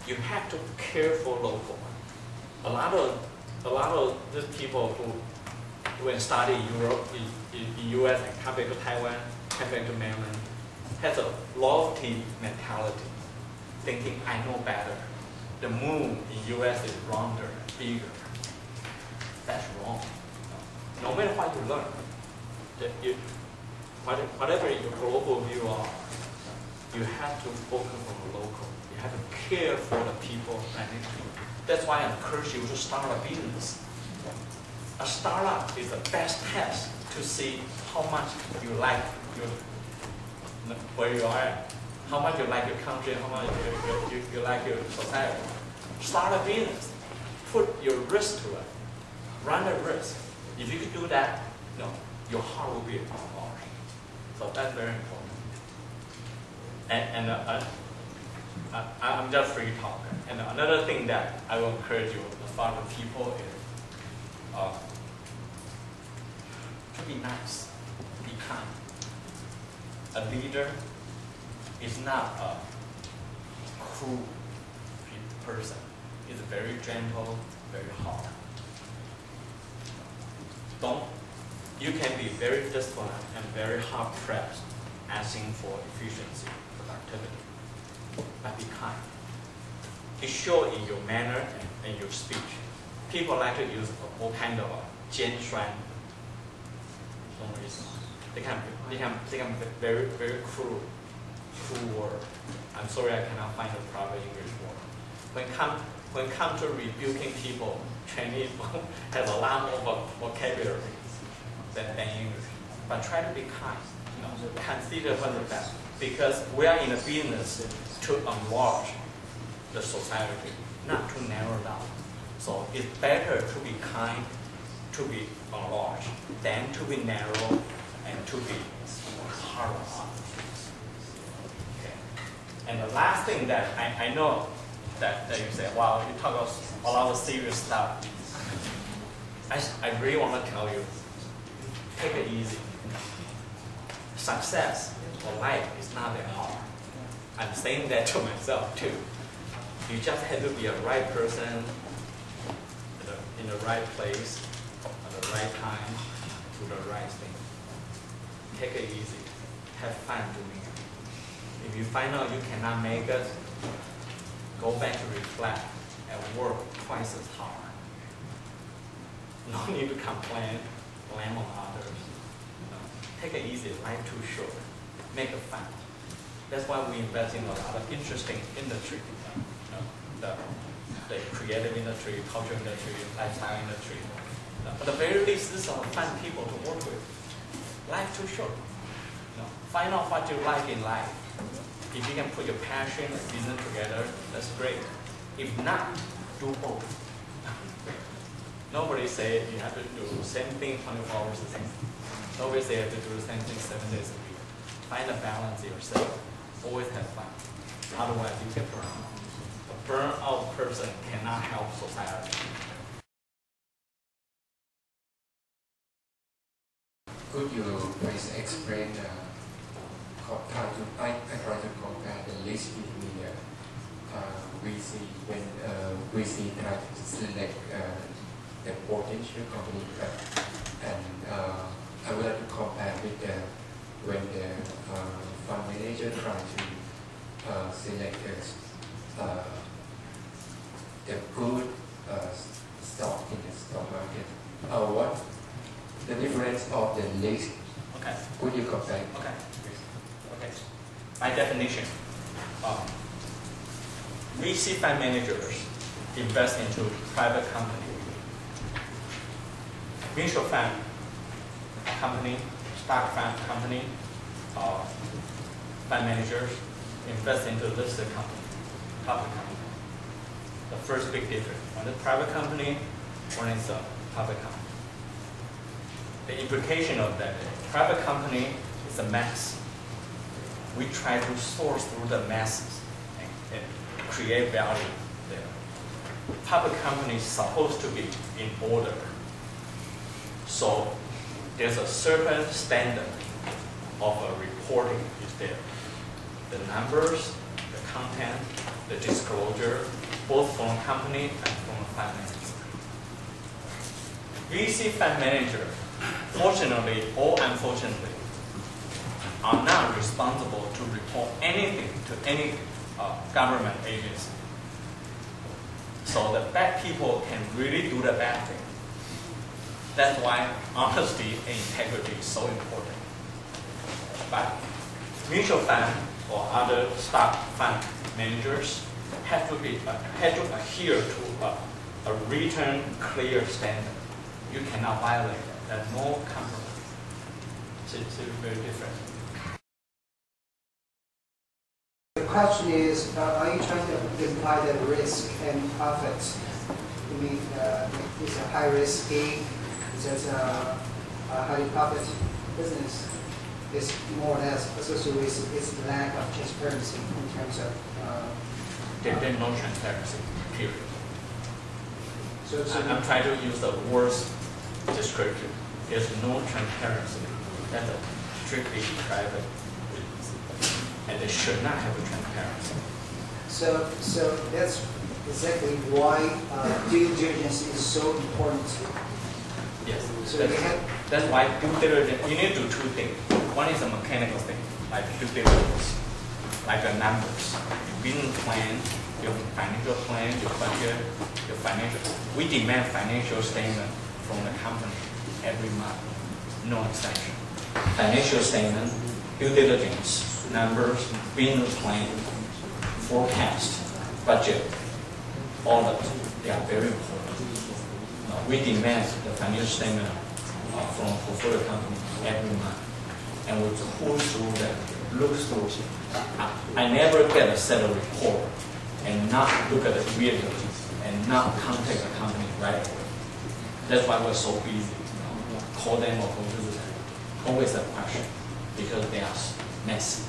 you have to care for local. A lot of these people who went study in Europe, in US, and come back to Taiwan, come back to mainland, has a lofty mentality, thinking I know better. The moon in US is rounder, bigger. That's wrong. No matter what you learn, whatever your global view are, you have to focus on the local. You have to care for the people right next to you. That's why I encourage you to start a business. A startup is the best test to see how much you like where you are at, how much you like your country, how much you like your society. Start a business. Put your risk to it. Run the risk. If you can do that, your heart will be enlarged. So that's very important. And I'm just free talker. And another thing that I will encourage you as far as people is to be nice, be kind. A leader is not a cruel person. He's very gentle, very hard. You can be very disciplined and very hard pressed, asking for efficiency, productivity, but be kind. It shows in your manner and your speech. People like to use all kind of 尖酸 They can very, very cruel word. I'm sorry I cannot find a proper English word. When it comes to rebuking people, Chinese has a lot more vocabulary than English. But try to be kind. Consider what's the best. Because we are in a business to enlarge the society, not to narrow down. So it's better to be kind, to be enlarged, than to be narrow and to be hard on. Okay. And the last thing that I know that you say, wow, you talk about a lot of serious stuff. I really want to tell you, take it easy. Success or life is not that hard. I'm saying that to myself too. You just have to be a right person in the right place at the right time to the right thing. Take it easy. Have fun doing it. If you find out you cannot make it, go back to reflect and work twice as hard. No need to complain, blame on others. Take it easy. Life too short. Make it fun. That's why we invest in a lot of interesting industry. The creative industry, cultural industry, lifestyle industry. At the very least, these are fun people to work with. Life too short. Find out what you like in life. If you can put your passion and business together, that's great. If not, do both. Nobody say you have to do the same thing 24 hours a day. Nobody say you have to do the same thing 7 days a week. Find a balance yourself. Always have fun. Otherwise, you get burned out. A burned out person cannot help society. Could you please explain try to compare the list between VC when VC try to select the potential company, and I would like to compare with when the fund manager try to select the good stock in the stock market. What the difference of the list? Okay. Could you compare? Okay. By definition, VC fund managers invest into private company. Mutual fund company, stock fund company, fund managers invest into listed company, public company. The first big difference. One is private company, one is a public company. The implication of that is private company is a mass. We try to source through the masses and create value there. Public company is supposed to be in order. So there's a certain standard of a reporting is there. The numbers, the content, the disclosure, both from company and from fund manager. VC fund manager, fortunately or unfortunately, are not responsible to report anything to any government agency. So the bad people can really do the bad thing. That's why honesty and integrity is so important. But mutual fund or other stock fund managers have to adhere to a written, clear standard. You cannot violate that. There's no compromise. It's very different. The question is, are you trying to imply that risk and profit? You mean it's a high risk game? Is that a highly profit business? Is more or less associated with its lack of transparency in terms of. There's no transparency, period. So I'm trying to use the worst description. There's no transparency. That's a strictly private business, and they should not have a transparency. So that's exactly why due diligence is so important. Yes. So that's why due diligence. You need to do two things. One is a mechanical thing, like due diligence, like the numbers, business plan, your financial plan, your budget, your financial. We demand financial statement from the company every month, no exception. Financial statement, due diligence, numbers, business plan, forecast, budget, all of them, they are very important. We demand the financial statement from portfolio company every month, and we pull through them, look through. I never get a set of report and not look at the video and not contact the company right away. That's why we're so busy. Call them or go to them. Always a question because they are messy.